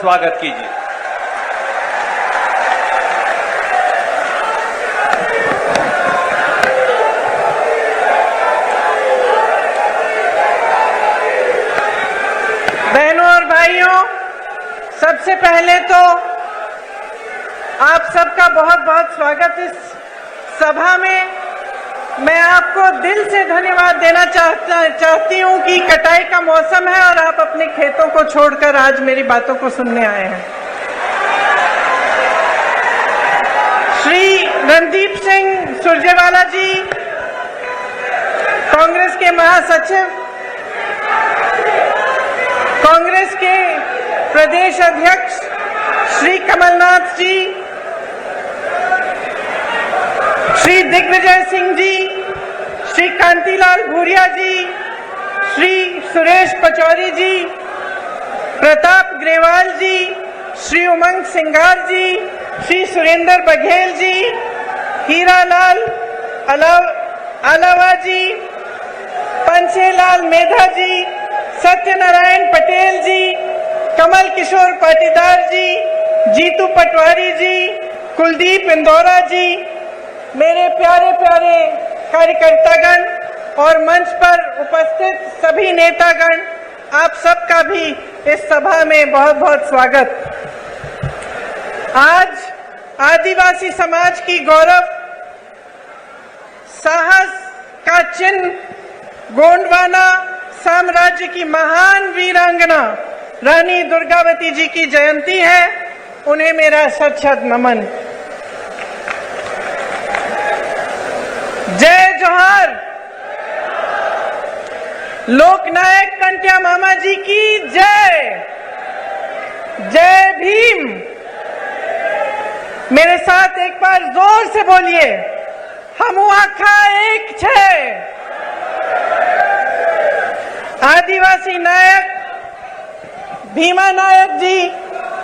स्वागत कीजिए। बहनों और भाइयों, सबसे पहले तो आप सबका बहुत बहुत स्वागत इस सभा में। मैं आपको दिल से धन्यवाद देना चाहती हूं कि कटाई का मौसम है और आप अपने खेतों को छोड़कर आज मेरी बातों को सुनने आए हैं। श्री रणदीप सिंह सुरजेवाला जी, कांग्रेस के महासचिव, कांग्रेस के प्रदेश अध्यक्ष श्री कमलनाथ जी, श्री दिग्विजय सिंह जी, श्री कांतिलाल भूरिया जी, श्री सुरेश पचौरी जी, प्रताप ग्रेवाल जी, श्री उमंग सिंघार जी, श्री सुरेंद्र बघेल जी, हीरालाल अलावा जी, पंचेलाल मेधा जी, सत्यनारायण पटेल जी, कमल किशोर पाटीदार जी, जीतू पटवारी जी, कुलदीप इंदौरा जी, मेरे प्यारे प्यारे कार्यकर्तागण और मंच पर उपस्थित सभी नेतागण, आप सबका भी इस सभा में बहुत बहुत स्वागत। आज आदिवासी समाज की गौरव, साहस का चिन्ह गोंडवाना साम्राज्य की महान वीरांगना रानी दुर्गावती जी की जयंती है। उन्हें मेरा शत शत नमन। जय जोहार। लोकनायक कंटिया मामा जी की जय। जय भीम। मेरे साथ एक बार जोर से बोलिए, हमू आखा एक छे। आदिवासी नायक भीमा नायक जी,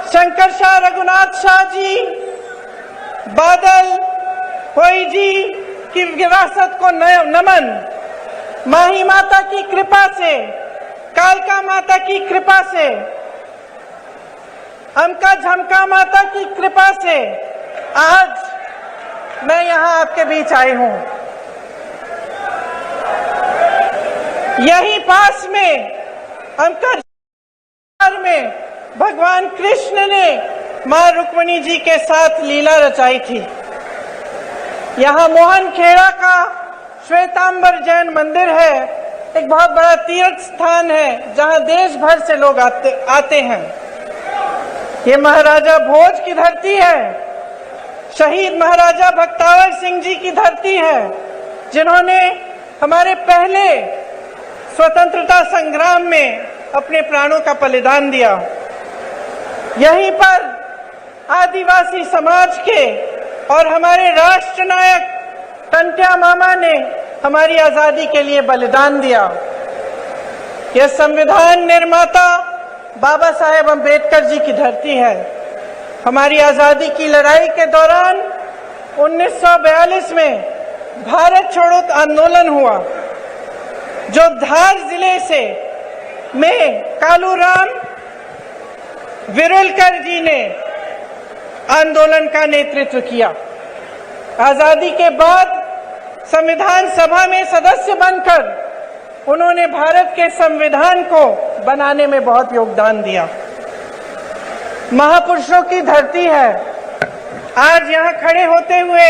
शंकर शाह रघुनाथ शाह जी, बादल होई जी की विरासत को नमन। माही माता की कृपा से, कालका माता की कृपा से, अमका झमका माता की कृपा से आज मैं यहाँ आपके बीच आई हूँ। यहीं पास में अमका में भगवान कृष्ण ने मां रुक्मिणी जी के साथ लीला रचाई थी। यहाँ मोहन खेड़ा का श्वेतांबर जैन मंदिर है, एक बहुत बड़ा तीर्थ स्थान है जहाँ देश भर से लोग आते हैं। ये महाराजा भोज की धरती है, शहीद महाराजा भक्तावर सिंह जी की धरती है, जिन्होंने हमारे पहले स्वतंत्रता संग्राम में अपने प्राणों का बलिदान दिया। यहीं पर आदिवासी समाज के और हमारे राष्ट्र नायक कंटिया मामा ने हमारी आजादी के लिए बलिदान दिया। यह संविधान निर्माता बाबा साहेब अम्बेडकर जी की धरती है। हमारी आजादी की लड़ाई के दौरान 1942 में भारत छोड़ो आंदोलन हुआ, जो धार जिले से में कालूराम विरुलकर जी ने आंदोलन का नेतृत्व किया। आजादी के बाद संविधान सभा में सदस्य बनकर उन्होंने भारत के संविधान को बनाने में बहुत योगदान दिया। महापुरुषों की धरती है। आज यहाँ खड़े होते हुए,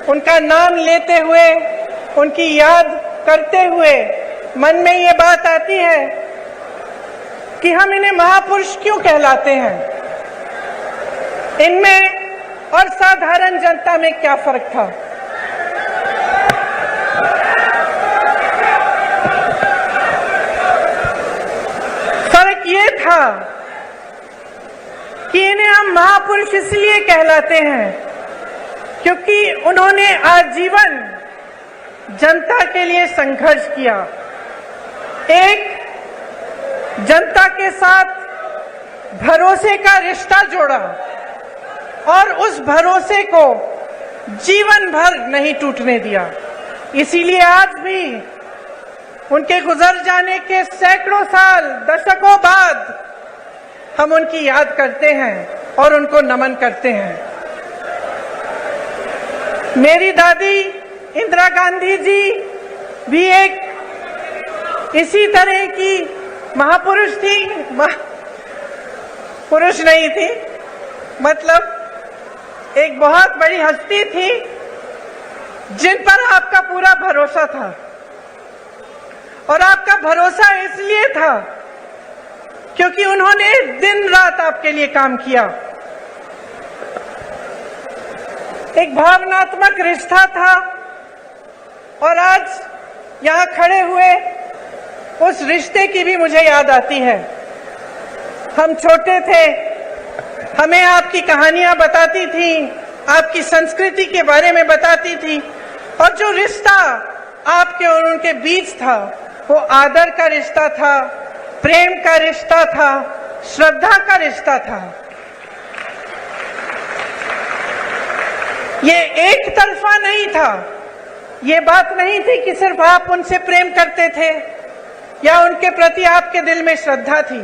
उनका नाम लेते हुए, उनकी याद करते हुए मन में ये बात आती है कि हम इन्हें महापुरुष क्यों कहलाते हैं। इनमें और साधारण जनता में क्या फर्क था। फर्क ये था कि इन्हें हम महापुरुष इसलिए कहलाते हैं क्योंकि उन्होंने आजीवन जनता के लिए संघर्ष किया, एक जनता के साथ भरोसे का रिश्ता जोड़ा और उस भरोसे को जीवन भर नहीं टूटने दिया। इसीलिए आज भी उनके गुजर जाने के सैकड़ों साल, दशकों बाद हम उनकी याद करते हैं और उनको नमन करते हैं। मेरी दादी इंदिरा गांधी जी भी एक इसी तरह की महापुरुष थी, पुरुष नहीं थी, मतलब एक बहुत बड़ी हस्ती थी जिन पर आपका पूरा भरोसा था। और आपका भरोसा इसलिए था क्योंकि उन्होंने दिन रात आपके लिए काम किया। एक भावनात्मक रिश्ता था और आज यहां खड़े हुए उस रिश्ते की भी मुझे याद आती है। हम छोटे थे, हमें आपकी कहानियां बताती थी, आपकी संस्कृति के बारे में बताती थी, और जो रिश्ता आपके और उनके बीच था वो आदर का रिश्ता था, प्रेम का रिश्ता था, श्रद्धा का रिश्ता था। ये एक तरफा नहीं था। ये बात नहीं थी कि सिर्फ आप उनसे प्रेम करते थे या उनके प्रति आपके दिल में श्रद्धा थी।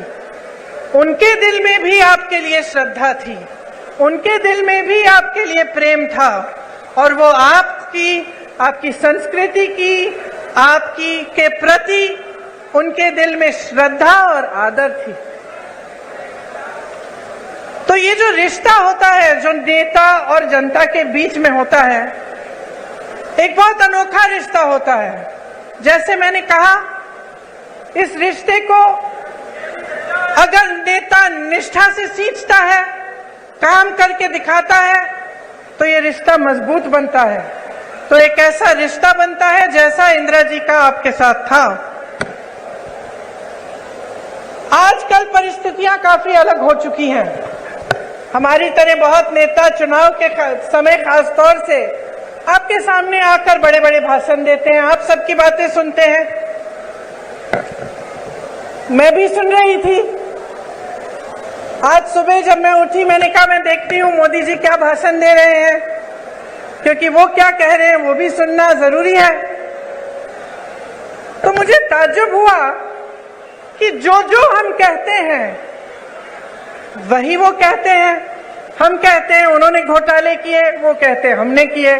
उनके दिल में भी आपके लिए श्रद्धा थी, उनके दिल में भी आपके लिए प्रेम था, और वो आपकी संस्कृति की, आपकी के प्रति उनके दिल में श्रद्धा और आदर थी। तो ये जो रिश्ता होता है, जो नेता और जनता के बीच में होता है, एक बहुत अनोखा रिश्ता होता है। जैसे मैंने कहा, इस रिश्ते को अगर नेता निष्ठा से सींचता है, काम करके दिखाता है, तो ये रिश्ता मजबूत बनता है। तो एक ऐसा रिश्ता बनता है जैसा इंदिरा जी का आपके साथ था। आजकल परिस्थितियां काफी अलग हो चुकी हैं। हमारी तरह बहुत नेता चुनाव के समय खास तौर से आपके सामने आकर बड़े बड़े भाषण देते हैं, आप सबकी बातें सुनते हैं। मैं भी सुन रही थी। आज सुबह जब मैं उठी, मैंने कहा मैं देखती हूँ मोदी जी क्या भाषण दे रहे हैं, क्योंकि वो क्या कह रहे हैं वो भी सुनना जरूरी है। तो मुझे ताज्जुब हुआ कि जो जो हम कहते हैं वही वो कहते हैं। हम कहते हैं उन्होंने घोटाले किए, वो कहते हैं हमने किए।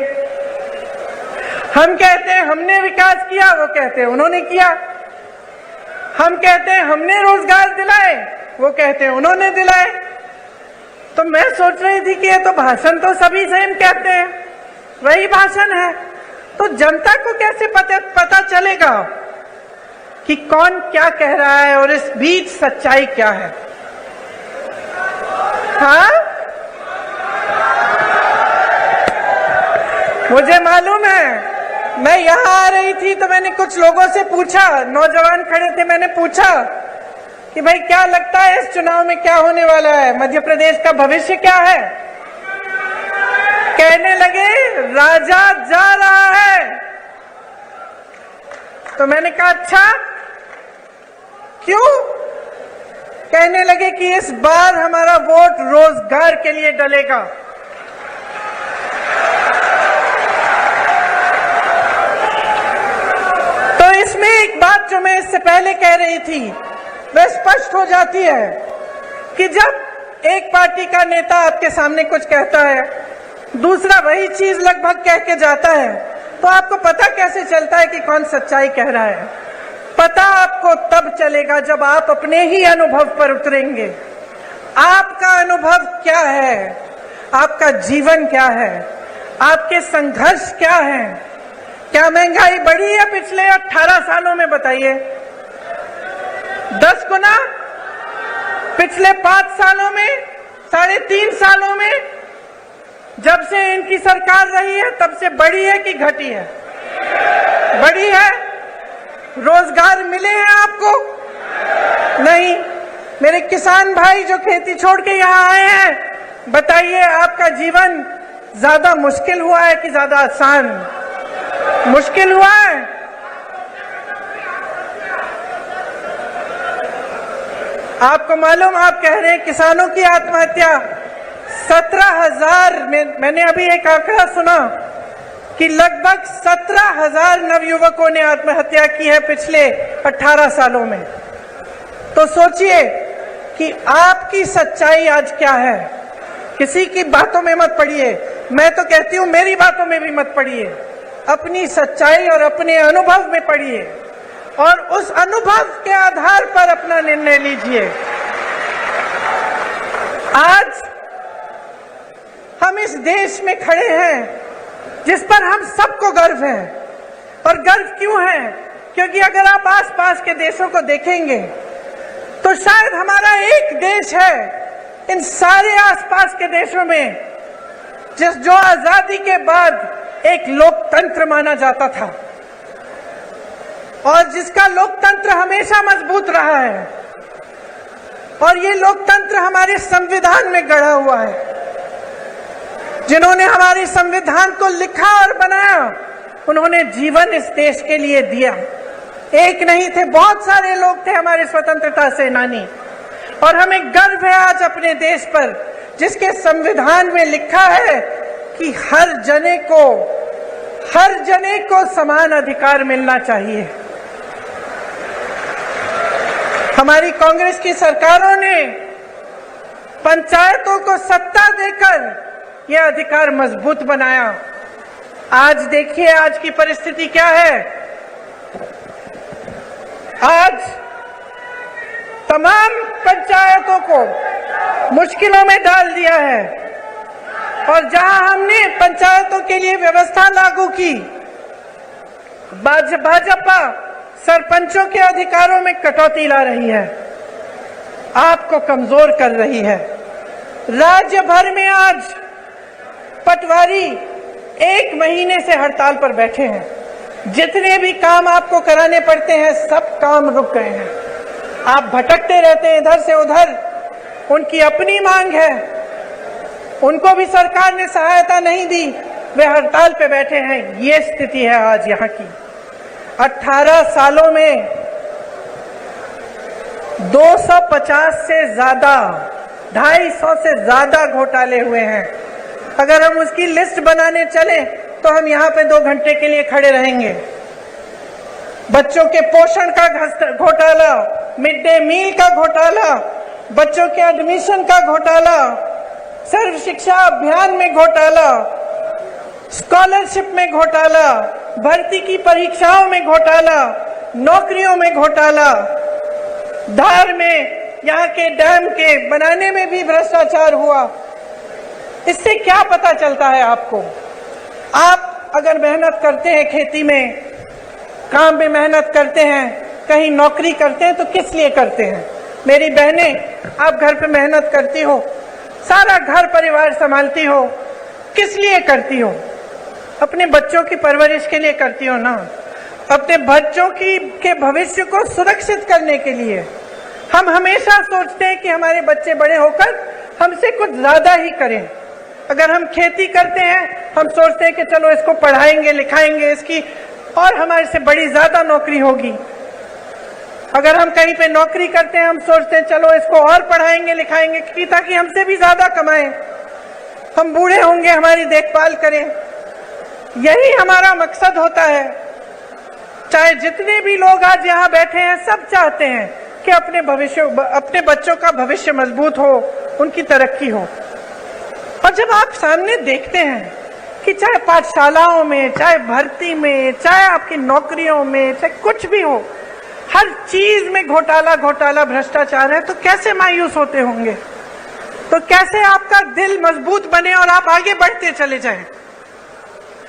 हम कहते हैं हमने विकास किया, वो कहते हैं उन्होंने किया। हम कहते हैं हमने रोजगार दिलाए, वो कहते हैं उन्होंने दिलाए। तो मैं सोच रही थी कि ये तो भाषण तो सभी सेम कहते हैं, वही भाषण है। तो जनता को कैसे पता चलेगा कि कौन क्या कह रहा है और इस बीच सच्चाई क्या है? हाँ, मुझे मालूम है। मैं यहाँ आ रही थी तो मैंने कुछ लोगों से पूछा, नौजवान खड़े थे, मैंने पूछा कि भाई क्या लगता है इस चुनाव में क्या होने वाला है, मध्य प्रदेश का भविष्य क्या है? कहने लगे राजा जा रहा है। तो मैंने कहा अच्छा क्यों? कहने लगे कि इस बार हमारा वोट रोजगार के लिए डलेगा। तो इसमें एक बात जो मैं इससे पहले कह रही थी वह स्पष्ट हो जाती है कि जब एक पार्टी का नेता आपके सामने कुछ कहता है, दूसरा वही चीज लगभग कह के जाता है, तो आपको पता कैसे चलता है कि कौन सच्चाई कह रहा है? पता आपको तब चलेगा जब आप अपने ही अनुभव पर उतरेंगे। आपका अनुभव क्या है? आपका जीवन क्या है? आपके संघर्ष क्या है? क्या महंगाई बढ़ी है पिछले 18 सालों में? बताइए। 10 गुना? पिछले 5 सालों में? 3.5 सालों में? जब से इनकी सरकार रही है तब से बढ़ी है कि घटी है? बढ़ी है। रोजगार मिले हैं आपको? नहीं। मेरे किसान भाई जो खेती छोड़ के यहाँ आए हैं, बताइए आपका जीवन ज्यादा मुश्किल हुआ है कि ज्यादा आसान? मुश्किल हुआ है। आपको मालूम, आप कह रहे हैं किसानों की आत्महत्या 17,000 में, मैंने अभी एक आंकड़ा सुना कि लगभग 17,000 नवयुवकों ने आत्महत्या की है पिछले 18 सालों में। तो सोचिए कि आपकी सच्चाई आज क्या है। किसी की बातों में मत पड़िए, मैं तो कहती हूं मेरी बातों में भी मत पड़िए, अपनी सच्चाई और अपने अनुभव में पड़िए और उस अनुभव के आधार पर अपना निर्णय लीजिए। आज हम इस देश में खड़े हैं जिस पर हम सबको गर्व है। और गर्व क्यों है? क्योंकि अगर आप आसपास के देशों को देखेंगे तो शायद हमारा एक देश है इन सारे आसपास के देशों में जो आजादी के बाद एक लोकतंत्र माना जाता था और जिसका लोकतंत्र हमेशा मजबूत रहा है। और ये लोकतंत्र हमारे संविधान में गढ़ा हुआ है। जिन्होंने हमारे संविधान को लिखा और बनाया, उन्होंने जीवन इस देश के लिए दिया। एक नहीं थे, बहुत सारे लोग थे हमारे स्वतंत्रता सेनानी। और हमें गर्व है आज अपने देश पर, जिसके संविधान में लिखा है कि हर जने को समान अधिकार मिलना चाहिए। हमारी कांग्रेस की सरकारों ने पंचायतों को सत्ता देकर यह अधिकार मजबूत बनाया। आज देखिए आज की परिस्थिति क्या है। आज तमाम पंचायतों को मुश्किलों में डाल दिया है। और जहां हमने पंचायतों के लिए व्यवस्था लागू की, भाजपा सरपंचों के अधिकारों में कटौती ला रही है, आपको कमजोर कर रही है। राज्य भर में आज पटवारी 1 महीने से हड़ताल पर बैठे हैं। जितने भी काम आपको कराने पड़ते हैं सब काम रुक गए हैं। आप भटकते रहते हैं इधर से उधर। उनकी अपनी मांग है, उनको भी सरकार ने सहायता नहीं दी, वे हड़ताल पे बैठे हैं। ये स्थिति है आज यहाँ की। 18 सालों में 250 से ज्यादा, 250 से ज्यादा घोटाले हुए हैं। अगर हम उसकी लिस्ट बनाने चले तो हम यहाँ पे 2 घंटे के लिए खड़े रहेंगे। बच्चों के पोषण का घोटाला, मिड डे मील का घोटाला, बच्चों के एडमिशन का घोटाला, सर्व शिक्षा अभियान में घोटाला, स्कॉलरशिप में घोटाला, भर्ती की परीक्षाओं में घोटाला, नौकरियों में घोटाला, धार में यहाँ के डैम के बनाने में भी भ्रष्टाचार हुआ। इससे क्या पता चलता है आपको? आप अगर मेहनत करते हैं, खेती में काम में मेहनत करते हैं, कहीं नौकरी करते हैं तो किस लिए करते हैं? मेरी बहनें, आप घर पे मेहनत करती हो, सारा घर परिवार संभालती हो, किस लिए करती हो? अपने बच्चों की परवरिश के लिए करती हो ना, अपने बच्चों के भविष्य को सुरक्षित करने के लिए। हम हमेशा सोचते हैं कि हमारे बच्चे बड़े होकर हमसे कुछ ज्यादा ही करें। अगर हम खेती करते हैं, हम सोचते हैं कि चलो इसको पढ़ाएंगे लिखाएंगे, इसकी और हमारे से बड़ी ज्यादा नौकरी होगी। अगर हम कहीं पे नौकरी करते हैं, हम सोचते हैं चलो इसको और पढ़ाएंगे लिखाएंगे कि ताकि हमसे भी ज्यादा कमाएं, हम बूढ़े होंगे हमारी देखभाल करें। यही हमारा मकसद होता है। चाहे जितने भी लोग आज यहाँ बैठे हैं, सब चाहते हैं कि अपने बच्चों का भविष्य मजबूत हो, उनकी तरक्की हो। और जब आप सामने देखते हैं कि चाहे पाठशालाओं में, चाहे भर्ती में, चाहे आपकी नौकरियों में, चाहे कुछ भी हो, हर चीज में घोटाला भ्रष्टाचार है, तो कैसे मायूस होते होंगे? तो कैसे आपका दिल मजबूत बने और आप आगे बढ़ते चले जाएं?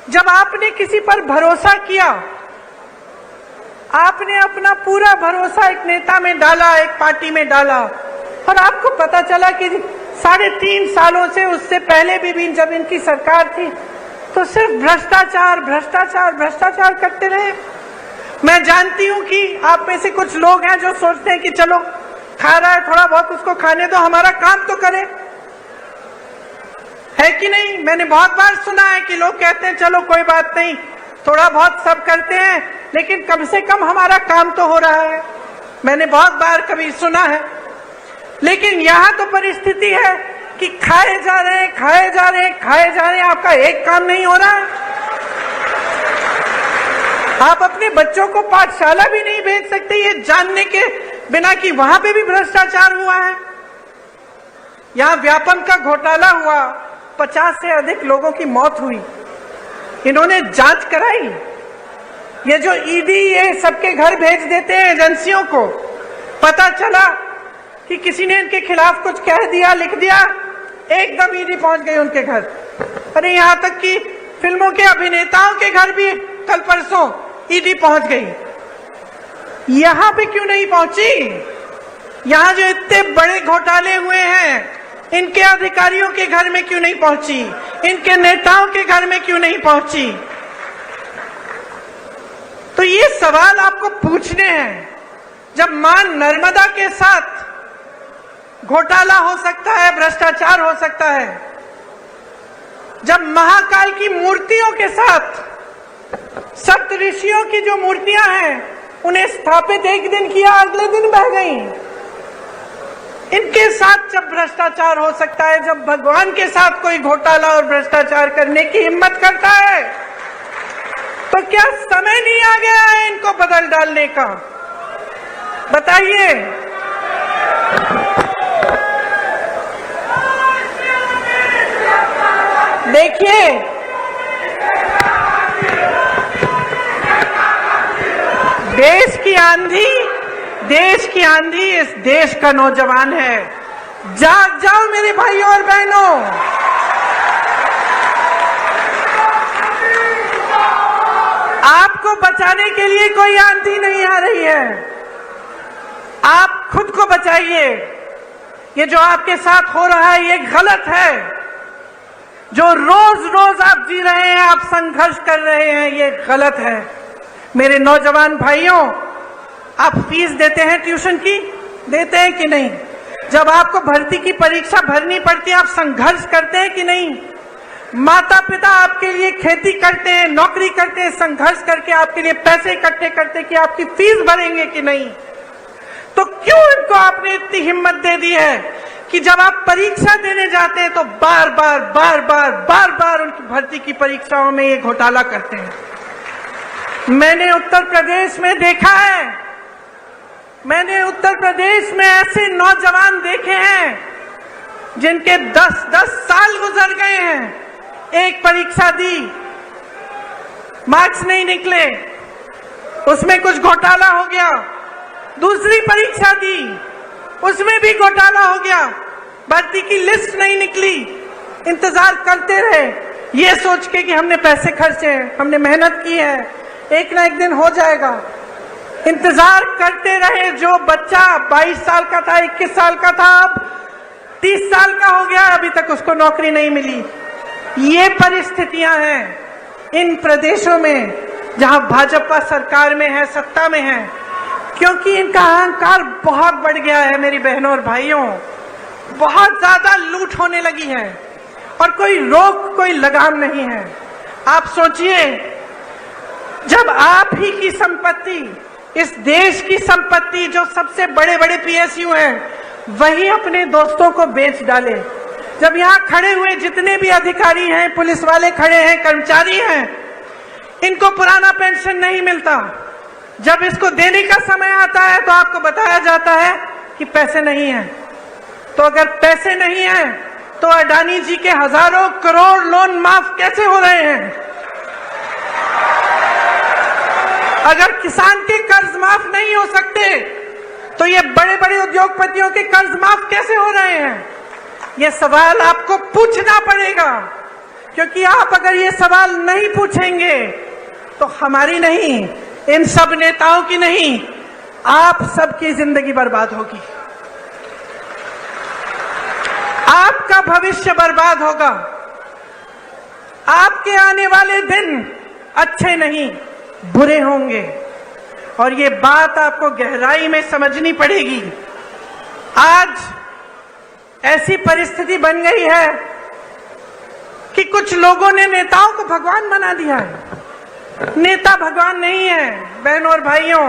जब आपने किसी पर भरोसा किया, आपने अपना पूरा भरोसा एक नेता में डाला, एक पार्टी में डाला, और आपको पता चला कि 3.5 सालों से, उससे पहले भी जब इनकी सरकार थी, तो सिर्फ भ्रष्टाचार करते रहे। मैं जानती हूं कि आप में से कुछ लोग हैं जो सोचते हैं कि चलो खा रहा है, थोड़ा बहुत उसको खाने दो, हमारा काम तो करे, है कि नहीं? मैंने बहुत बार सुना है कि लोग कहते हैं चलो कोई बात नहीं, थोड़ा बहुत सब करते हैं, लेकिन कम से कम हमारा काम तो हो रहा है। मैंने बहुत बार कभी सुना है। लेकिन यहाँ तो परिस्थिति है कि खाए जा रहे हैं, आपका एक काम नहीं हो रहा है। आप अपने बच्चों को पाठशाला भी नहीं भेज सकते, ये जानने के बिना कि वहां पे भी भ्रष्टाचार हुआ है। यहाँ व्यापम का घोटाला हुआ, 50 से अधिक लोगों की मौत हुई। इन्होंने जांच कराई। ये जो ईडी ये सबके घर भेज देते हैं एजेंसियों को, पता चला कि किसी ने इनके खिलाफ कुछ कह दिया, लिख दिया, एकदम ईडी पहुंच गई उनके घर। अरे यहां तक कि फिल्मों के अभिनेताओं के घर भी कल परसों ईडी पहुंच गई। यहां पे क्यों नहीं पहुंची? यहां जो इतने बड़े घोटाले हुए हैं, इनके अधिकारियों के घर में क्यों नहीं पहुंची? इनके नेताओं के घर में क्यों नहीं पहुंची? तो ये सवाल आपको पूछने हैं। जब मां नर्मदा के साथ घोटाला हो सकता है, भ्रष्टाचार हो सकता है, जब महाकाल की मूर्तियों के साथ सप्त ऋषियों की जो मूर्तियां हैं उन्हें स्थापित एक दिन किया, अगले दिन बह गई, इनके साथ जब भ्रष्टाचार हो सकता है, जब भगवान के साथ कोई घोटाला और भ्रष्टाचार करने की हिम्मत करता है, तो क्या समय नहीं आ गया है इनको बदल डालने का? बताइए। देखिए, देश की आंधी इस देश का नौजवान है। जाग जाओ मेरे भाइयों और बहनों। आपको बचाने के लिए कोई आंधी नहीं आ रही है, आप खुद को बचाइए। ये जो आपके साथ हो रहा है ये गलत है। जो रोज रोज आप जी रहे हैं, आप संघर्ष कर रहे हैं, ये गलत है। मेरे नौजवान भाइयों, आप फीस देते हैं ट्यूशन की? देते हैं कि नहीं? जब आपको भर्ती की परीक्षा भरनी पड़ती है, आप संघर्ष करते हैं कि नहीं? माता पिता आपके लिए खेती करते हैं, नौकरी करते हैं, संघर्ष करके आपके लिए पैसे इकट्ठे करते कि आपकी फीस भरेंगे कि नहीं? तो क्यों इनको आपने इतनी हिम्मत दे दी है कि जब आप परीक्षा देने जाते हैं तो बार बार उनकी भर्ती की परीक्षाओं में ये घोटाला करते हैं? मैंने उत्तर प्रदेश में देखा है, मैंने उत्तर प्रदेश में ऐसे नौजवान देखे हैं जिनके 10-10 साल गुजर गए हैं। एक परीक्षा दी, मार्क्स नहीं निकले, उसमें कुछ घोटाला हो गया। दूसरी परीक्षा दी, उसमें भी घोटाला हो गया, भर्ती की लिस्ट नहीं निकली। इंतजार करते रहे ये सोच के कि हमने पैसे खर्चे हैं, हमने मेहनत की है, एक ना एक दिन हो जाएगा। इंतजार करते रहे। जो बच्चा 22 साल का था, 21 साल का था, अब 30 साल का हो गया, अभी तक उसको नौकरी नहीं मिली। ये परिस्थितियां हैं इन प्रदेशों में जहां भाजपा सरकार में है, सत्ता में है, क्योंकि इनका अहंकार बहुत बढ़ गया है। मेरी बहनों और भाइयों, बहुत ज्यादा लूट होने लगी है और कोई रोक, कोई लगाम नहीं है। आप सोचिए, जब आप ही की संपत्ति, इस देश की संपत्ति, जो सबसे बड़े बड़े पीएसयू हैं, वही अपने दोस्तों को बेच डाले। जब यहाँ खड़े हुए जितने भी अधिकारी हैं, पुलिस वाले खड़े हैं, कर्मचारी हैं, इनको पुराना पेंशन नहीं मिलता। जब इसको देने का समय आता है तो आपको बताया जाता है कि पैसे नहीं हैं। तो अगर पैसे नहीं हैं तो अडानी जी के हजारों करोड़ लोन माफ कैसे हो रहे हैं? अगर किसान के कर्ज माफ नहीं हो सकते तो ये बड़े बड़े उद्योगपतियों के कर्ज माफ कैसे हो रहे हैं? ये सवाल आपको पूछना पड़ेगा, क्योंकि आप अगर ये सवाल नहीं पूछेंगे तो हमारी नहीं, इन सब नेताओं की नहीं, आप सबकी जिंदगी बर्बाद होगी, आपका भविष्य बर्बाद होगा, आपके आने वाले दिन अच्छे नहीं, बुरे होंगे। और ये बात आपको गहराई में समझनी पड़ेगी। आज ऐसी परिस्थिति बन गई है कि कुछ लोगों ने नेताओं को भगवान बना दिया है। नेता भगवान नहीं है। बहनों और भाइयों,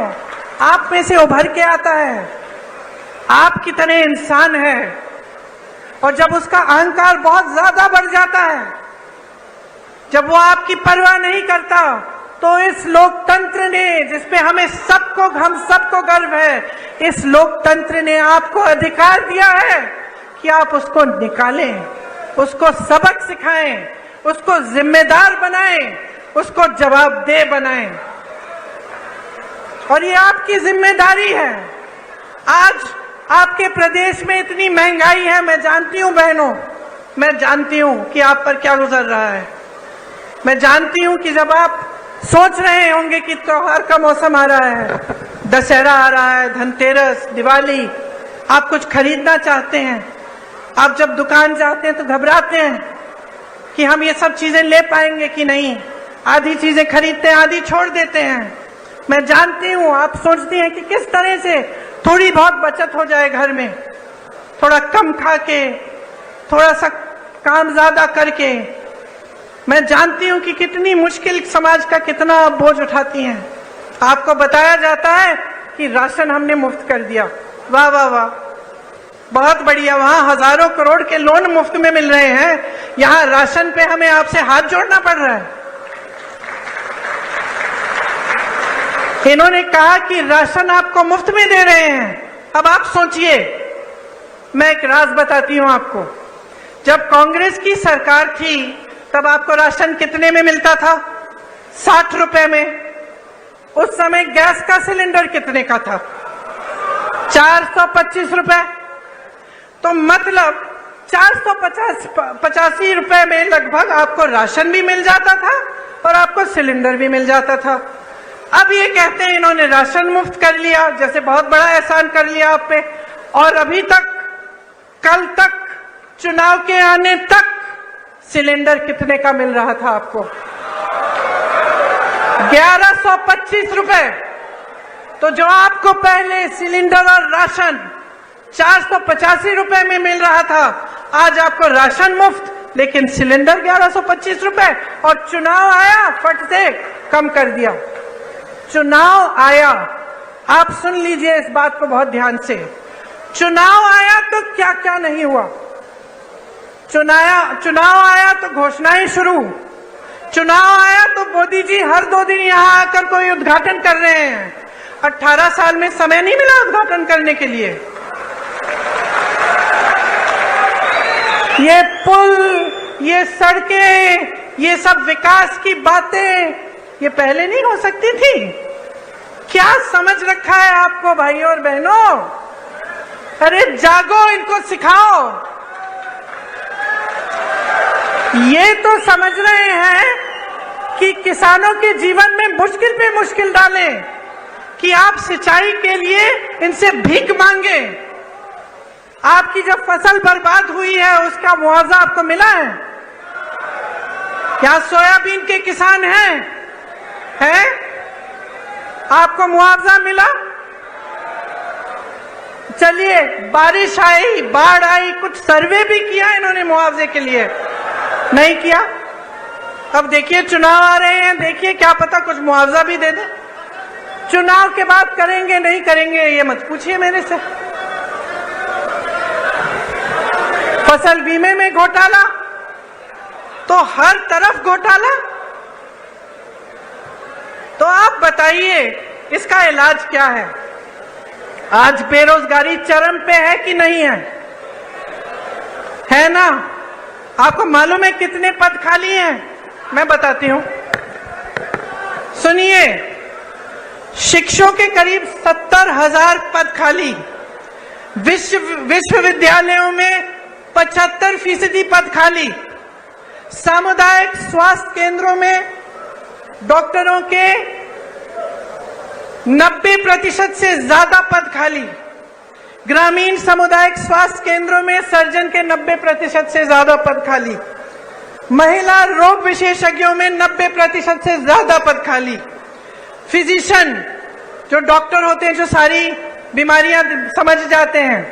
आप में से उभर के आता है, आप की तरह इंसान है, और जब उसका अहंकार बहुत ज्यादा बढ़ जाता है, जब वो आपकी परवाह नहीं करता, तो इस लोकतंत्र ने, जिसपे हम सबको गर्व है, इस लोकतंत्र ने आपको अधिकार दिया है कि आप उसको निकालें, उसको सबक सिखाएं, उसको जिम्मेदार बनाएं, उसको जवाबदेह बनाएं। और ये आपकी जिम्मेदारी है। आज आपके प्रदेश में इतनी महंगाई है, मैं जानती हूं बहनों, मैं जानती हूं कि आप पर क्या गुजर रहा है। मैं जानती हूं कि जब आप सोच रहे होंगे कि त्योहार का मौसम आ रहा है, दशहरा आ रहा है, धनतेरस, दिवाली, आप कुछ खरीदना चाहते हैं, आप जब दुकान जाते हैं तो घबराते हैं कि हम ये सब चीजें ले पाएंगे कि नहीं। आधी चीजें खरीदते हैं, आधी छोड़ देते हैं। मैं जानती हूं आप सोचती हैं कि किस तरह से थोड़ी बहुत बचत हो जाए घर में, थोड़ा कम खा के, थोड़ा सा काम ज्यादा करके। मैं जानती हूं कि कितनी मुश्किल समाज का कितना आप बोझ उठाती हैं। आपको बताया जाता है कि राशन हमने मुफ्त कर दिया, वाह वाह वाह, बहुत बढ़िया। वहां हजारों करोड़ के लोन मुफ्त में मिल रहे हैं, यहाँ राशन पे हमें आपसे हाथ जोड़ना पड़ रहा है। इन्होंने कहा कि राशन आपको मुफ्त में दे रहे हैं। अब आप सोचिए, मैं एक राज बताती हूं आपको। जब कांग्रेस की सरकार थी तब आपको राशन कितने में मिलता था? 60 रुपए में। उस समय गैस का सिलेंडर कितने का था? 425 रुपए। तो मतलब 485 रुपए में लगभग आपको राशन भी मिल जाता था और आपको सिलेंडर भी मिल जाता था। अब ये कहते हैं इन्होंने राशन मुफ्त कर लिया, जैसे बहुत बड़ा एहसान कर लिया आप पे। और अभी तक, कल तक, चुनाव के आने तक सिलेंडर कितने का मिल रहा था आपको? 1125 रुपए। तो जो आपको पहले सिलेंडर और राशन 485 रुपए में मिल रहा था, आज आपको राशन मुफ्त लेकिन सिलेंडर 1125 रुपए। और चुनाव आया, फट से कम कर दिया। चुनाव आया, आप सुन लीजिए इस बात को बहुत ध्यान से। चुनाव आया तो क्या क्या नहीं हुआ। चुनाव आया तो घोषणाएं शुरू। चुनाव आया तो मोदी जी हर 2 दिन यहां आकर कोई उद्घाटन कर रहे हैं। 18 साल में समय नहीं मिला उद्घाटन करने के लिए। ये पुल, ये सड़कें, ये सब विकास की बातें ये पहले नहीं हो सकती थी? क्या समझ रखा है आपको भाइयों और बहनों? अरे जागो, इनको सिखाओ। ये तो समझ रहे हैं कि किसानों के जीवन में मुश्किल पे मुश्किल डालें, कि आप सिंचाई के लिए इनसे भीख मांगे। आपकी जब फसल बर्बाद हुई है उसका मुआवजा आपको मिला है? क्या सोयाबीन के किसान हैं? आपको मुआवजा मिला? चलिए, बारिश आई, बाढ़ आई, कुछ सर्वे भी किया इन्होंने मुआवजे के लिए? नहीं किया। अब देखिए चुनाव आ रहे हैं, देखिए क्या पता कुछ मुआवजा भी दे दे। चुनाव के बाद करेंगे नहीं करेंगे ये मत पूछिए मेरे से। फसल बीमे में घोटाला, तो हर तरफ घोटाला। तो आप बताइए इसका इलाज क्या है? आज बेरोजगारी चरम पे है कि नहीं है? है ना? आपको मालूम है कितने पद खाली हैं? मैं बताती हूं, सुनिए। शिक्षकों के करीब 70,000 पद खाली। विश्वविद्यालयों में 75% पद खाली। सामुदायिक स्वास्थ्य केंद्रों में डॉक्टरों के 90% से ज्यादा पद खाली। ग्रामीण सामुदायिक स्वास्थ्य केंद्रों में सर्जन के 90% से ज्यादा पद खाली। महिला रोग विशेषज्ञों में 90% से ज्यादा पद खाली। फिजिशियन, जो डॉक्टर होते हैं, जो सारी बीमारियां समझ जाते हैं,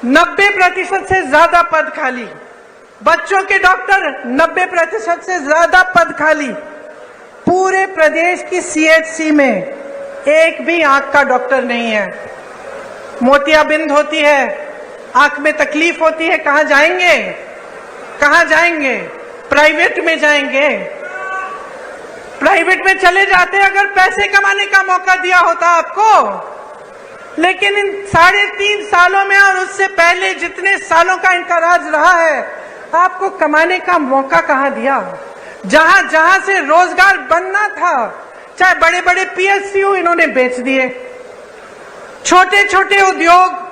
90% से ज्यादा पद खाली। बच्चों के डॉक्टर 90% से ज्यादा पद खाली। पूरे प्रदेश की सीएचसी में एक भी आंख का डॉक्टर नहीं है। मोतियाबिंद होती है, आंख में तकलीफ होती है, कहां जाएंगे? कहां जाएंगे? प्राइवेट में जाएंगे। प्राइवेट में चले जाते अगर पैसे कमाने का मौका दिया होता आपको। लेकिन इन 3.5 सालों में और उससे पहले जितने सालों का इनका राज रहा है, आपको कमाने का मौका कहां दिया? जहां जहां से रोजगार बनना था, चाहे बड़े बड़े पीएसयू इन्होंने बेच दिए, छोटे छोटे उद्योग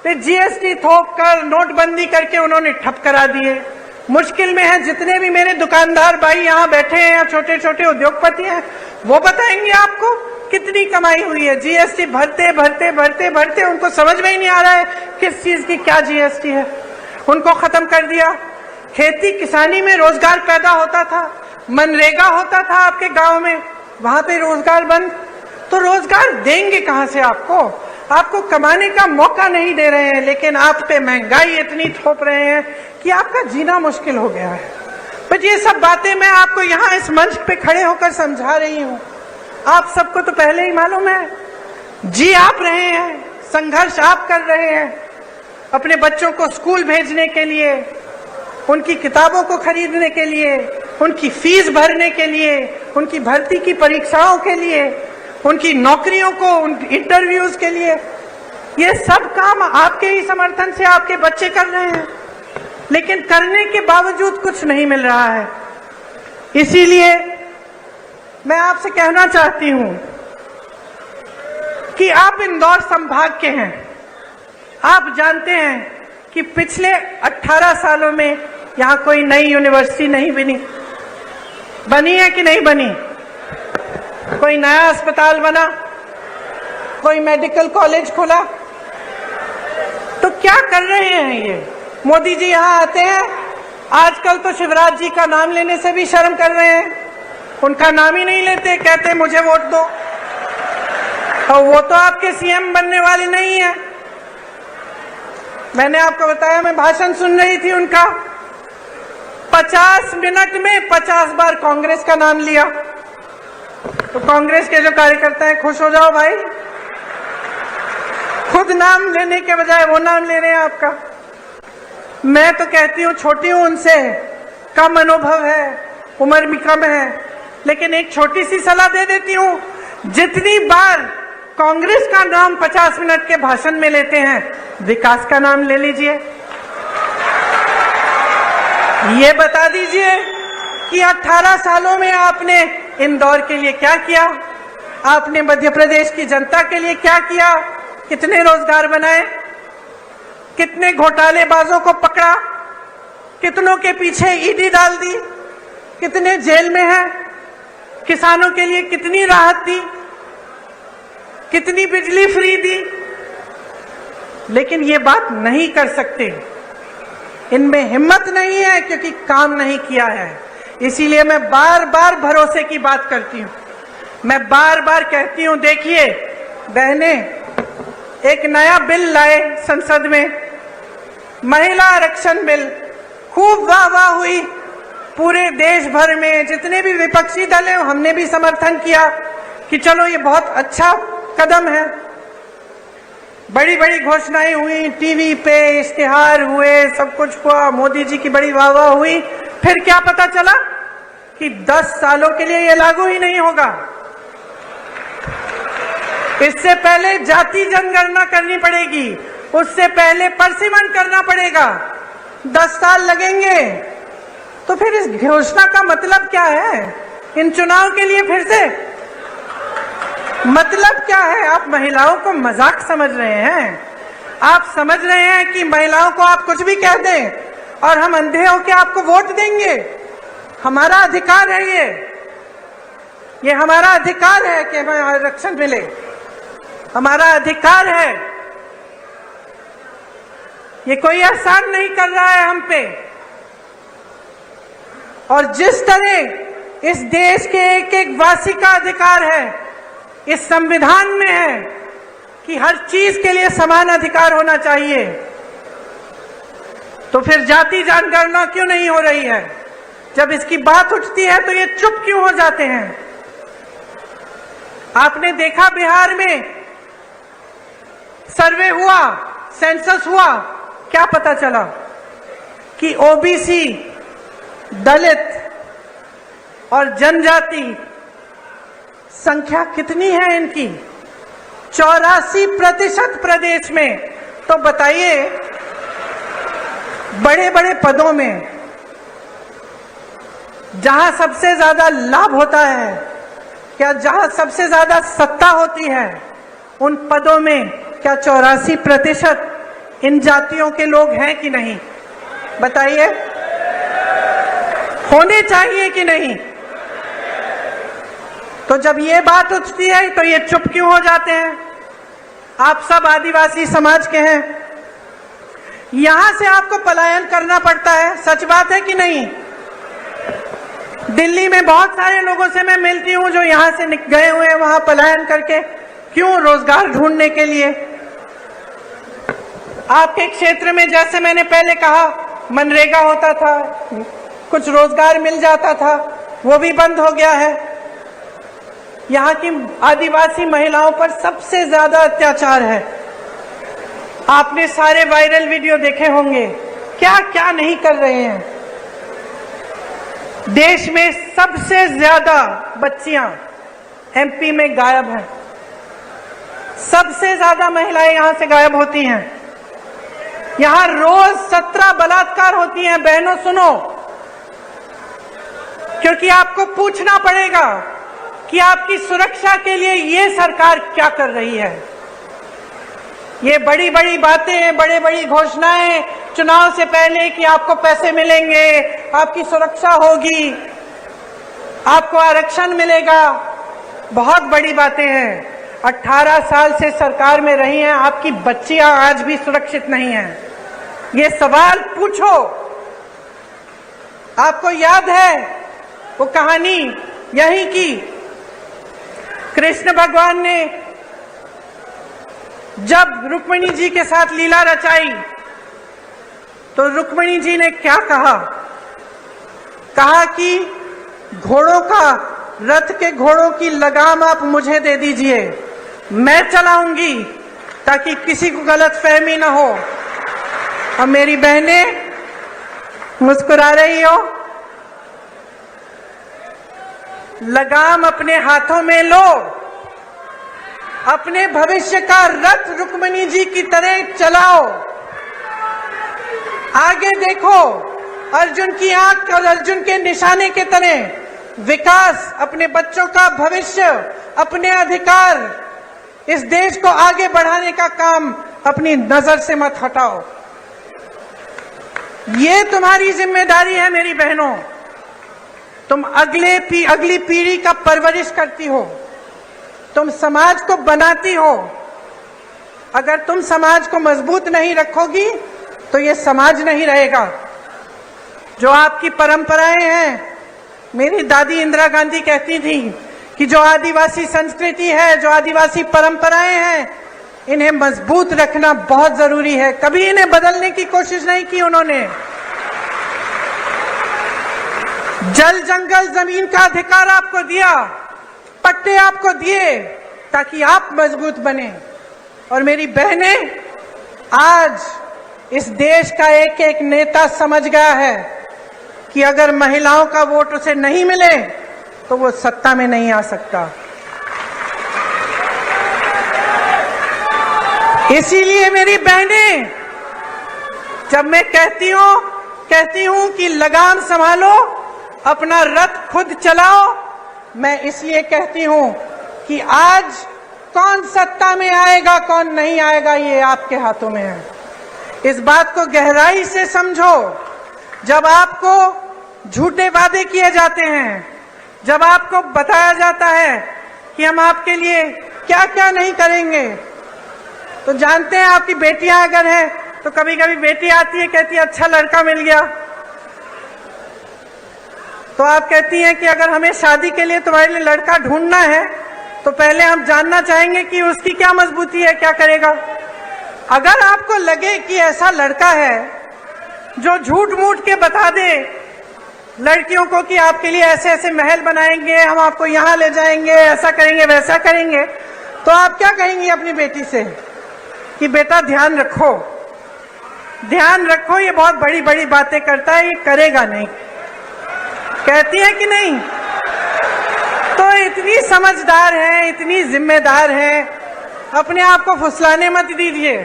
पे जीएसटी थोक कर, नोटबंदी करके उन्होंने ठप करा दिए। मुश्किल में है जितने भी मेरे दुकानदार भाई यहाँ बैठे हैं या छोटे छोटे उद्योगपति हैं, वो बताएंगे आपको कितनी कमाई हुई है। जीएसटी भरते भरते भरते भरते उनको समझ में ही नहीं आ रहा है किस चीज की क्या जीएसटी है, उनको खत्म कर दिया। खेती किसानी में रोजगार पैदा होता था, मनरेगा होता था आपके गांव में, वहां पे रोजगार बंद। तो रोजगार देंगे कहां से आपको? आपको कमाने का मौका नहीं दे रहे हैं, लेकिन आप पे महंगाई इतनी थोप रहे हैं कि आपका जीना मुश्किल हो गया है। बट ये सब बातें मैं आपको यहाँ इस मंच पे खड़े होकर समझा रही हूँ, आप सबको तो पहले ही मालूम है। जी आप रहे हैं, संघर्ष आप कर रहे हैं अपने बच्चों को स्कूल भेजने के लिए, उनकी किताबों को खरीदने के लिए, उनकी फीस भरने के लिए, उनकी भर्ती की परीक्षाओं के लिए, उनकी नौकरियों को, उन इंटरव्यूज के लिए। ये सब काम आपके ही समर्थन से आपके बच्चे कर रहे हैं, लेकिन करने के बावजूद कुछ नहीं मिल रहा है। इसीलिए मैं आपसे कहना चाहती हूं कि आप इंदौर संभाग के हैं, आप जानते हैं कि पिछले 18 सालों में यहां कोई नई यूनिवर्सिटी नहीं बनी है कि नहीं बनी? कोई नया अस्पताल बना, कोई मेडिकल कॉलेज खुला? तो क्या कर रहे हैं ये? मोदी जी यहां आते हैं, आजकल तो शिवराज जी का नाम लेने से भी शर्म कर रहे हैं, उनका नाम ही नहीं लेते, कहते मुझे वोट दो। और वो तो आपके सीएम बनने वाले नहीं है। मैंने आपको बताया, मैं भाषण सुन रही थी उनका, 50 मिनट में 50 बार कांग्रेस का नाम लिया। तो कांग्रेस के जो कार्यकर्ता हैं, खुश हो जाओ भाई, खुद नाम लेने के बजाय वो नाम ले रहे हैं आपका। मैं तो कहती हूँ, छोटी हूं उनसे, कम अनुभव है, उम्र भी कम है, लेकिन एक छोटी सी सलाह दे देती हूँ, जितनी बार कांग्रेस का नाम 50 मिनट के भाषण में लेते हैं, विकास का नाम ले लीजिए। ये बता दीजिए कि 18 सालों में आपने इंदौर के लिए क्या किया, आपने मध्य प्रदेश की जनता के लिए क्या किया, कितने रोजगार बनाए, कितने घोटालेबाजों को पकड़ा, कितनों के पीछे ईडी डाल दी, कितने जेल में हैं, किसानों के लिए कितनी राहत दी, कितनी बिजली फ्री दी। लेकिन ये बात नहीं कर सकते, इनमें हिम्मत नहीं है, क्योंकि काम नहीं किया है। इसीलिए मैं बार बार भरोसे की बात करती हूँ, मैं बार बार कहती हूँ, देखिए बहने, एक नया बिल लाए संसद में, महिला आरक्षण बिल, खूब वाह वाह हुई पूरे देश भर में, जितने भी विपक्षी दल हैं हमने भी समर्थन किया कि चलो ये बहुत अच्छा कदम है। बड़ी बड़ी घोषणाएं हुई, टीवी पे इश्तिहार हुए, सब कुछ हुआ, मोदी जी की बड़ी वाह वाह हुई। फिर क्या पता चला कि 10 सालों के लिए ये लागू ही नहीं होगा। इससे पहले जाति जनगणना करनी पड़ेगी, उससे पहले परसिमन करना पड़ेगा, 10 साल लगेंगे। तो फिर इस घोषणा का मतलब क्या है? इन चुनाव के लिए फिर से मतलब क्या है? आप महिलाओं को मजाक समझ रहे हैं? आप समझ रहे हैं कि महिलाओं को आप कुछ भी कह दें और हम अंधे होकर आपको वोट देंगे? हमारा अधिकार है ये हमारा अधिकार है कि हमें आरक्षण मिले, हमारा अधिकार है। ये कोई एहसान नहीं कर रहा है हम पे। और जिस तरह इस देश के एक एक वासी का अधिकार है, इस संविधान में है कि हर चीज के लिए समान अधिकार होना चाहिए, तो फिर जाति जनगणना क्यों नहीं हो रही है? जब इसकी बात उठती है तो ये चुप क्यों हो जाते हैं? आपने देखा बिहार में सर्वे हुआ, सेंसस हुआ, क्या पता चला कि ओबीसी, दलित और जनजाति संख्या कितनी है इनकी? 84% प्रदेश में। तो बताइए, बड़े बड़े पदों में जहां सबसे ज्यादा लाभ होता है, क्या जहां सबसे ज्यादा सत्ता होती है, उन पदों में क्या 84% इन जातियों के लोग हैं कि नहीं? बताइए, होने चाहिए कि नहीं? तो जब ये बात उठती है तो ये चुप क्यों हो जाते हैं? आप सब आदिवासी समाज के हैं, यहां से आपको पलायन करना पड़ता है, सच बात है कि नहीं? दिल्ली में बहुत सारे लोगों से मैं मिलती हूं जो यहां से गए हुए हैं वहां पलायन करके, क्यों? रोजगार ढूंढने के लिए। आपके क्षेत्र में जैसे मैंने पहले कहा, मनरेगा होता था, कुछ रोजगार मिल जाता था, वो भी बंद हो गया है। यहाँ की आदिवासी महिलाओं पर सबसे ज्यादा अत्याचार है। आपने सारे वायरल वीडियो देखे होंगे, क्या क्या नहीं कर रहे हैं। देश में सबसे ज्यादा बच्चियां एमपी में गायब हैं, सबसे ज्यादा महिलाएं यहां से गायब होती हैं। यहां रोज 17 बलात्कार होती हैं। बहनों सुनो, क्योंकि आपको पूछना पड़ेगा कि आपकी सुरक्षा के लिए ये सरकार क्या कर रही है। ये बड़ी बड़ी बातें, बड़ी बड़ी घोषणाएं चुनाव से पहले कि आपको पैसे मिलेंगे, आपकी सुरक्षा होगी, आपको आरक्षण मिलेगा, बहुत बड़ी बातें हैं। 18 साल से सरकार में रही हैं, आपकी बच्चियां आज भी सुरक्षित नहीं हैं। ये सवाल पूछो। आपको याद है वो कहानी यही की, कृष्ण भगवान ने जब रुक्मिणी जी के साथ लीला रचाई तो रुक्मिणी जी ने क्या कहा? कहा कि घोड़ों का, रथ के घोड़ों की लगाम आप मुझे दे दीजिए, मैं चलाऊंगी ताकि किसी को गलतफहमी ना हो। और मेरी बहनें मुस्कुरा रही हो, लगाम अपने हाथों में लो, अपने भविष्य का रथ रुक्मिणी जी की तरह चलाओ। आगे देखो, अर्जुन की आंख और अर्जुन के निशाने के तरह विकास, अपने बच्चों का भविष्य, अपने अधिकार, इस देश को आगे बढ़ाने का काम अपनी नजर से मत हटाओ। ये तुम्हारी जिम्मेदारी है मेरी बहनों। तुम अगली पीढ़ी का परवरिश करती हो, तुम समाज को बनाती हो। अगर तुम समाज को मजबूत नहीं रखोगी तो ये समाज नहीं रहेगा। जो आपकी परंपराएं हैं, मेरी दादी इंदिरा गांधी कहती थी कि जो आदिवासी संस्कृति है, जो आदिवासी परंपराएं हैं, इन्हें मजबूत रखना बहुत जरूरी है। कभी इन्हें बदलने की कोशिश नहीं की उन्होंने। जल जंगल जमीन का अधिकार आपको दिया, पट्टे आपको दिए ताकि आप मजबूत बने। और मेरी बहनें, आज इस देश का एक एक नेता समझ गया है कि अगर महिलाओं का वोट उसे नहीं मिले तो वो सत्ता में नहीं आ सकता। इसीलिए मेरी बहनें, जब मैं कहती हूं कि लगाम संभालो, अपना रथ खुद चलाओ, मैं इसलिए कहती हूं कि आज कौन सत्ता में आएगा कौन नहीं आएगा ये आपके हाथों में है। इस बात को गहराई से समझो। जब आपको झूठे वादे किए जाते हैं, जब आपको बताया जाता है कि हम आपके लिए क्या क्या नहीं करेंगे, तो जानते हैं आपकी बेटियां अगर हैं तो कभी कभी बेटी आती है, कहती है अच्छा लड़का मिल गया, तो आप कहती हैं कि अगर हमें शादी के लिए तुम्हारे लिए लड़का ढूंढना है तो पहले हम जानना चाहेंगे कि उसकी क्या मजबूती है, क्या करेगा। अगर आपको लगे कि ऐसा लड़का है जो झूठ मूठ के बता दे लड़कियों को कि आपके लिए ऐसे ऐसे महल बनाएंगे, हम आपको यहाँ ले जाएंगे, ऐसा करेंगे वैसा करेंगे, तो आप क्या कहेंगी अपनी बेटी से कि बेटा ध्यान रखो, ध्यान रखो, ये बहुत बड़ी बड़ी बातें करता है, ये करेगा नहीं। कहती है कि नहीं? तो इतनी समझदार है, इतनी जिम्मेदार है, अपने आप को फुसलाने मत दीजिए।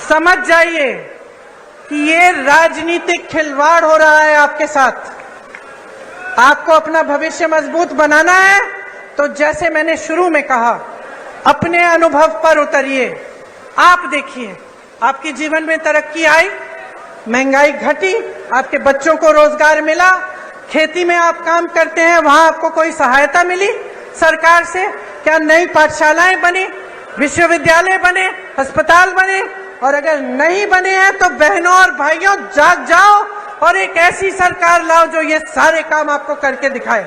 समझ जाइए कि ये राजनीतिक खिलवाड़ हो रहा है आपके साथ। आपको अपना भविष्य मजबूत बनाना है तो जैसे मैंने शुरू में कहा, अपने अनुभव पर उतरिए। आप देखिए, आपके जीवन में तरक्की आई, महंगाई घटी, आपके बच्चों को रोजगार मिला, खेती में आप काम करते हैं, वहां आपको कोई सहायता मिली सरकार से? क्या नई पाठशालाएं बनी, विश्वविद्यालय बने, अस्पताल बने? और अगर नहीं बने हैं तो बहनों और भाइयों, जाग जाओ और एक ऐसी सरकार लाओ जो ये सारे काम आपको करके दिखाए।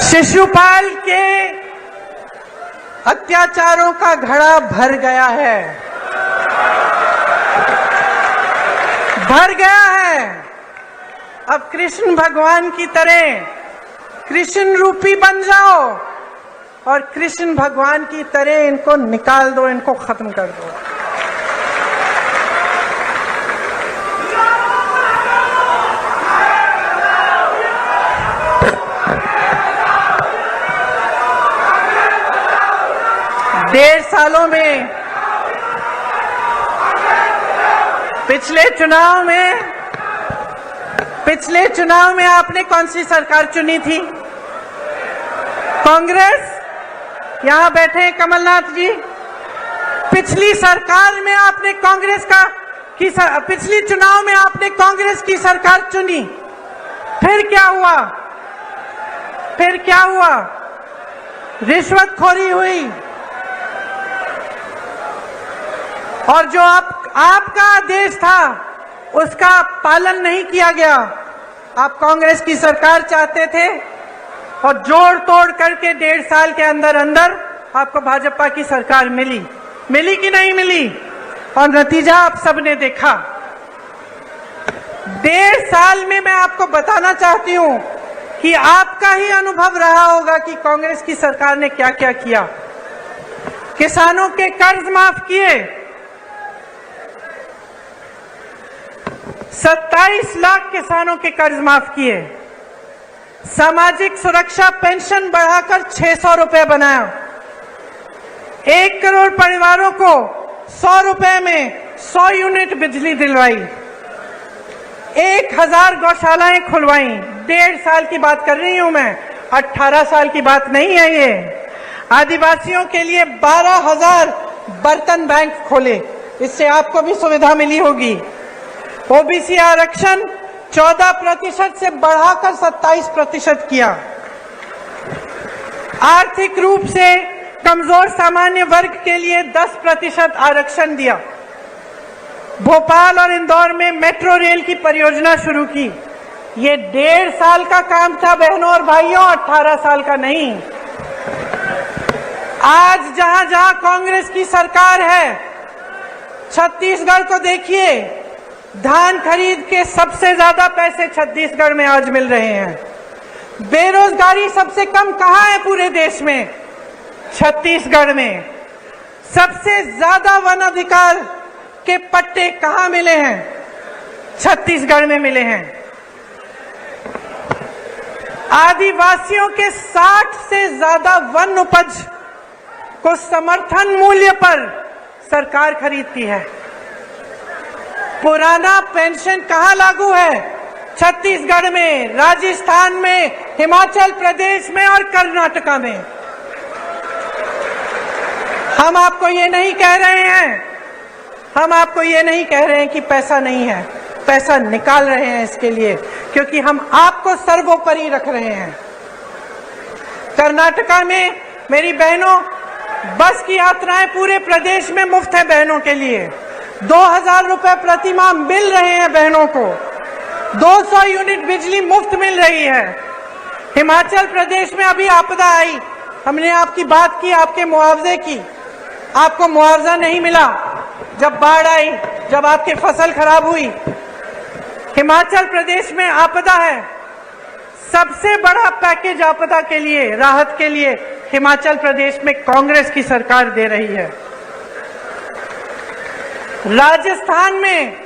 शिशुपाल के अत्याचारों का घड़ा भर गया है, भर गया है। अब कृष्ण भगवान की तरह कृष्ण रूपी बन जाओ और कृष्ण भगवान की तरह इनको निकाल दो, इनको खत्म कर दो। डेढ़ सालों में, पिछले चुनाव में आपने कौन सी सरकार चुनी थी? कांग्रेस? यहां बैठे कमलनाथ जी, पिछली सरकार में आपने पिछली चुनाव में आपने कांग्रेस की सरकार चुनी। फिर क्या हुआ? फिर क्या हुआ? रिश्वतखोरी हुई और जो आपका आदेश था उसका पालन नहीं किया गया। आप कांग्रेस की सरकार चाहते थे और जोड़ तोड़ करके 1.5 साल के अंदर अंदर आपको भाजपा की सरकार मिली कि नहीं मिली? और नतीजा आप सबने देखा। 1.5 साल में मैं आपको बताना चाहती हूं कि आपका ही अनुभव रहा होगा कि कांग्रेस की सरकार ने क्या क्या किया। किसानों के कर्ज माफ किए, 27 लाख किसानों के कर्ज माफ किए, सामाजिक सुरक्षा पेंशन बढ़ाकर 600 रुपए बनाया, 1 करोड़ परिवारों को 100 रुपए में 100 यूनिट बिजली दिलवाई, 1000 गौशालाएं खुलवाई। 1.5 साल की बात कर रही हूं मैं, 18 साल की बात नहीं है ये। आदिवासियों के लिए 12,000 बर्तन बैंक खोले, इससे आपको भी सुविधा मिली होगी। ओबीसी आरक्षण 14% से बढ़ाकर 27% किया। आर्थिक रूप से कमजोर सामान्य वर्ग के लिए 10% आरक्षण दिया। भोपाल और इंदौर में मेट्रो रेल की परियोजना शुरू की। ये 1.5 साल का काम था बहनों और भाइयों, 18 साल का नहीं। आज जहां जहां कांग्रेस की सरकार है, छत्तीसगढ़ को देखिए, धान खरीद के सबसे ज्यादा पैसे छत्तीसगढ़ में आज मिल रहे हैं। बेरोजगारी सबसे कम कहां है पूरे देश में? छत्तीसगढ़ में। सबसे ज्यादा वन अधिकार के पट्टे कहां मिले हैं? छत्तीसगढ़ में मिले हैं। आदिवासियों के 60 से ज्यादा वन उपज को समर्थन मूल्य पर सरकार खरीदती है। पुराना पेंशन कहां लागू है? छत्तीसगढ़ में, राजस्थान में, हिमाचल प्रदेश में और कर्नाटका में। हम आपको ये नहीं कह रहे हैं कि पैसा नहीं है, पैसा निकाल रहे हैं इसके लिए, क्योंकि हम आपको सर्वोपरि रख रहे हैं। कर्नाटका में मेरी बहनों, बस की यात्राएं पूरे प्रदेश में मुफ्त है बहनों के लिए। 2000 रुपए प्रति माह मिल रहे हैं बहनों को। 200 यूनिट बिजली मुफ्त मिल रही है। हिमाचल प्रदेश में अभी आपदा आई, हमने आपकी बात की, आपके मुआवजे की, आपको मुआवजा नहीं मिला। जब बाढ़ आई, जब आपकी फसल खराब हुई, हिमाचल प्रदेश में आपदा है। सबसे बड़ा पैकेज आपदा के लिए, राहत के लिए हिमाचल प्रदेश में कांग्रेस की सरकार दे रही है। राजस्थान में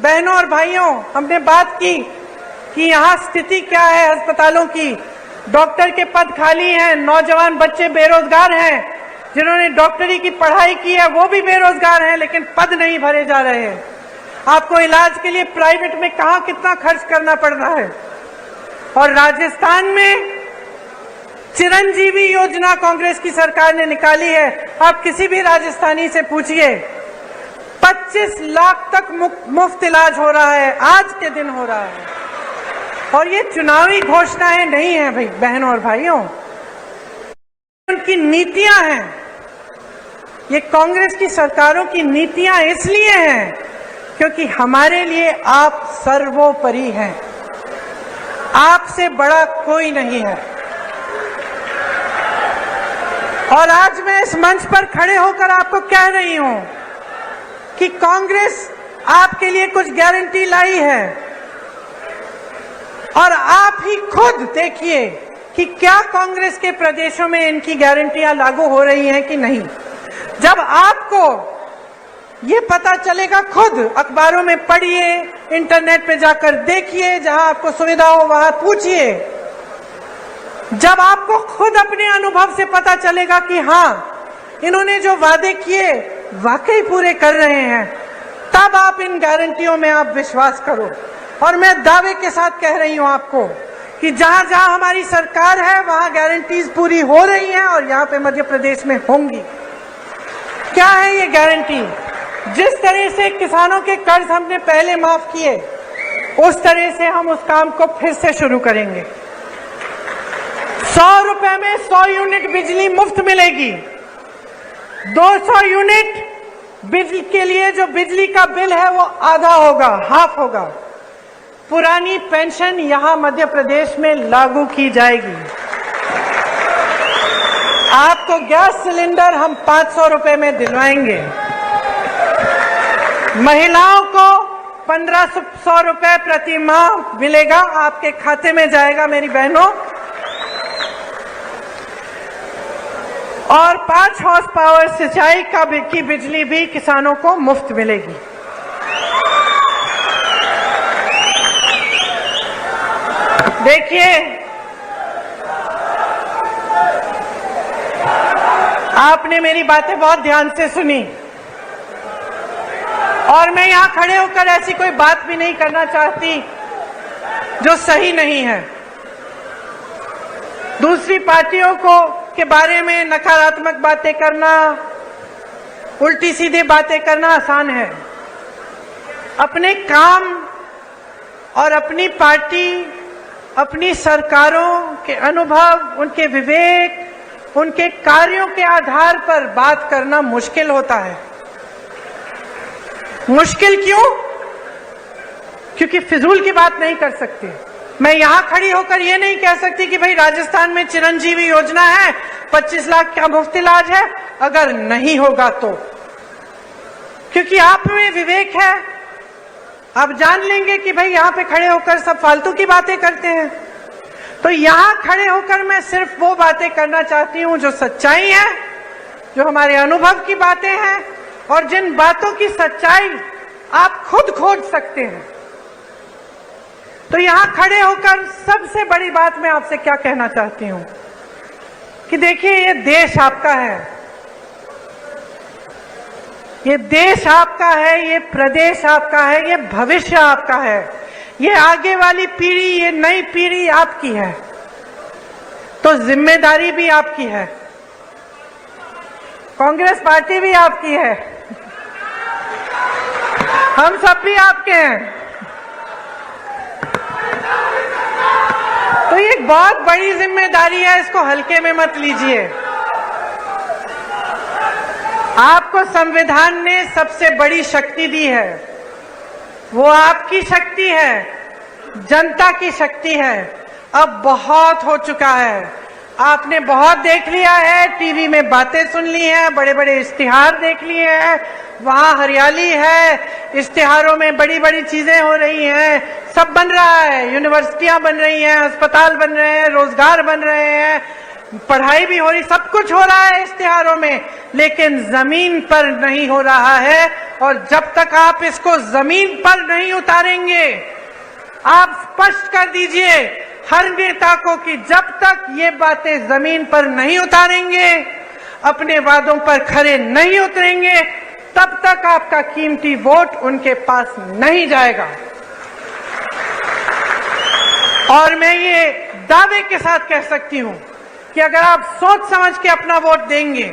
बहनों और भाइयों, हमने बात की कि यहाँ स्थिति क्या है अस्पतालों की। डॉक्टर के पद खाली हैं, नौजवान बच्चे बेरोजगार हैं, जिन्होंने डॉक्टरी की पढ़ाई की है वो भी बेरोजगार हैं, लेकिन पद नहीं भरे जा रहे हैं। आपको इलाज के लिए प्राइवेट में कहाँ कितना खर्च करना पड़ रहा है। और राजस्थान में चिरंजीवी योजना कांग्रेस की सरकार ने निकाली है। आप किसी भी राजस्थानी से पूछिए, 25 लाख तक मुफ्त इलाज हो रहा है, आज के दिन हो रहा है। और ये चुनावी घोषणाएं नहीं है भाई बहनों और भाइयों, उनकी नीतियां हैं। ये कांग्रेस की सरकारों की नीतियां इसलिए हैं क्योंकि हमारे लिए आप सर्वोपरि हैं, आपसे बड़ा कोई नहीं है। और आज मैं इस मंच पर खड़े होकर आपको कह रही हूं कि कांग्रेस आपके लिए कुछ गारंटी लाई है, और आप ही खुद देखिए कि क्या कांग्रेस के प्रदेशों में इनकी गारंटियां लागू हो रही हैं कि नहीं। जब आपको ये पता चलेगा, खुद अखबारों में पढ़िए, इंटरनेट पे जाकर देखिए, जहां आपको सुविधा हो वहां पूछिए। जब आपको खुद अपने अनुभव से पता चलेगा कि हाँ, इन्होंने जो वादे किए वाकई पूरे कर रहे हैं, तब आप इन गारंटियों में आप विश्वास करो। और मैं दावे के साथ कह रही हूं आपको कि जहां जहां हमारी सरकार है वहां गारंटीज पूरी हो रही हैं, और यहां पे मध्य प्रदेश में होंगी। क्या है ये गारंटी? जिस तरह से किसानों के कर्ज हमने पहले माफ किए, उस तरह से हम उस काम को फिर से शुरू करेंगे। 100 रुपए में 100 यूनिट बिजली मुफ्त मिलेगी। 200 यूनिट बिजली के लिए जो बिजली का बिल है वो आधा होगा, हाफ होगा। पुरानी पेंशन यहां मध्य प्रदेश में लागू की जाएगी। आपको गैस सिलेंडर हम 500 रुपए में दिलवाएंगे। महिलाओं को 1500 रुपए प्रति माह मिलेगा, आपके खाते में जाएगा मेरी बहनों। और 5 हॉर्स पावर सिंचाई की बिजली भी किसानों को मुफ्त मिलेगी। देखिए, आपने मेरी बातें बहुत ध्यान से सुनी, और मैं यहां खड़े होकर ऐसी कोई बात भी नहीं करना चाहती जो सही नहीं है। दूसरी पार्टियों को के बारे में नकारात्मक बातें करना, उल्टी सीधी बातें करना आसान है। अपने काम और अपनी पार्टी, अपनी सरकारों के अनुभव, उनके विवेक, उनके कार्यों के आधार पर बात करना मुश्किल होता है। मुश्किल क्यों? क्योंकि फिजूल की बात नहीं कर सकते। मैं यहां खड़ी होकर ये नहीं कह सकती कि भाई राजस्थान में चिरंजीवी योजना है, 25 लाख का मुफ्त इलाज है, अगर नहीं होगा तो। क्योंकि आप में विवेक है, आप जान लेंगे कि भाई यहां पे खड़े होकर सब फालतू की बातें करते हैं। तो यहां खड़े होकर मैं सिर्फ वो बातें करना चाहती हूं जो सच्चाई है, जो हमारे अनुभव की बातें हैं, और जिन बातों की सच्चाई आप खुद खोज सकते हैं। तो यहां खड़े होकर सबसे बड़ी बात मैं आपसे क्या कहना चाहती हूं कि देखिए, ये देश आपका है, ये देश आपका है, ये प्रदेश आपका है, ये भविष्य आपका है, ये आगे वाली पीढ़ी, ये नई पीढ़ी आपकी है। तो जिम्मेदारी भी आपकी है, कांग्रेस पार्टी भी आपकी है, हम सब भी आपके हैं। तो ये एक बहुत बड़ी जिम्मेदारी है, इसको हल्के में मत लीजिए। आपको संविधान ने सबसे बड़ी शक्ति दी है, वो आपकी शक्ति है, जनता की शक्ति है। अब बहुत हो चुका है, आपने बहुत देख लिया है, टीवी में बातें सुन ली हैं, बड़े बड़े इश्तिहार देख लिए हैं, वहां हरियाली है, इश्तिहारों में बड़ी बड़ी चीजें हो रही हैं, सब बन रहा है, यूनिवर्सिटियां बन रही हैं, अस्पताल बन रहे हैं, रोजगार बन रहे हैं, पढ़ाई भी हो रही, सब कुछ हो रहा है इश्तिहारों में, लेकिन जमीन पर नहीं हो रहा है। और जब तक आप इसको जमीन पर नहीं उतारेंगे, आप स्पष्ट कर दीजिए हर नेता को कि जब तक ये बातें जमीन पर नहीं उतारेंगे, अपने वादों पर खरे नहीं उतरेंगे, तब तक आपका कीमती वोट उनके पास नहीं जाएगा। और मैं ये दावे के साथ कह सकती हूं कि अगर आप सोच समझ के अपना वोट देंगे,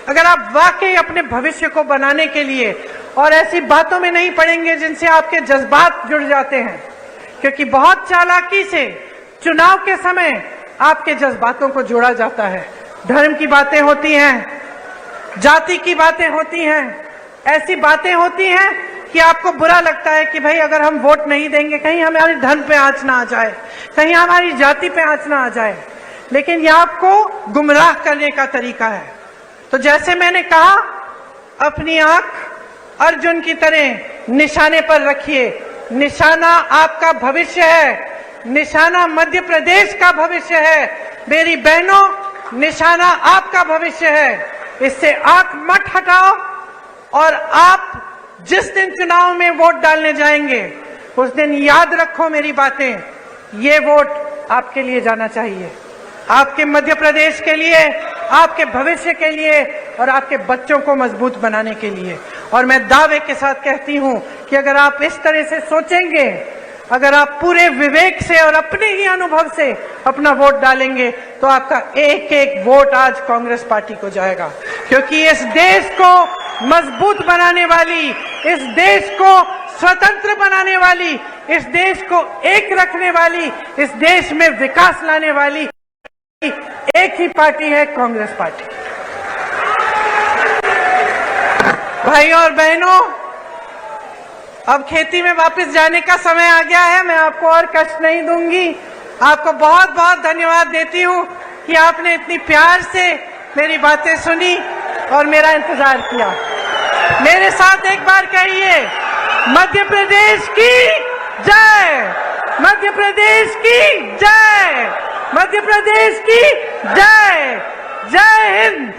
अगर आप वाकई अपने भविष्य को बनाने के लिए और ऐसी बातों में नहीं पड़ेंगे जिनसे आपके जज्बात जुड़ जाते हैं, क्योंकि बहुत चालाकी से चुनाव के समय आपके जज्बातों को जोड़ा जाता है। धर्म की बातें होती हैं, जाति की बातें होती हैं, ऐसी बातें होती हैं कि आपको बुरा लगता है कि भाई अगर हम वोट नहीं देंगे कहीं हमारे धर्म पे आंच ना आ जाए, कहीं हमारी जाति पे आंच ना आ जाए, लेकिन यह आपको गुमराह करने का तरीका है। तो जैसे मैंने कहा, अपनी आंख अर्जुन की तरह निशाने पर रखिए। निशाना आपका भविष्य है, निशाना मध्य प्रदेश का भविष्य है। मेरी बहनों, निशाना आपका भविष्य है। इससे आंख मत हटाओ और आप जिस दिन चुनाव में वोट डालने जाएंगे उस दिन याद रखो मेरी बातें, ये वोट आपके लिए जाना चाहिए, आपके मध्य प्रदेश के लिए, आपके भविष्य के लिए और आपके बच्चों को मजबूत बनाने के लिए। और मैं दावे के साथ कहती हूं कि अगर आप इस तरह से सोचेंगे, अगर आप पूरे विवेक से और अपने ही अनुभव से अपना वोट डालेंगे, तो आपका एक एक वोट आज कांग्रेस पार्टी को जाएगा। क्योंकि इस देश को मजबूत बनाने वाली, इस देश को स्वतंत्र बनाने वाली, इस देश को एक रखने वाली, इस देश में विकास लाने वाली एक ही पार्टी है, कांग्रेस पार्टी। भाइयों और बहनों, अब खेती में वापस जाने का समय आ गया है। मैं आपको और कष्ट नहीं दूंगी। आपको बहुत बहुत धन्यवाद देती हूं कि आपने इतनी प्यार से मेरी बातें सुनी और मेरा इंतजार किया। मेरे साथ एक बार कहिए, मध्य प्रदेश की जय, मध्य प्रदेश की जय, मध्य प्रदेश की जय। जय हिंद।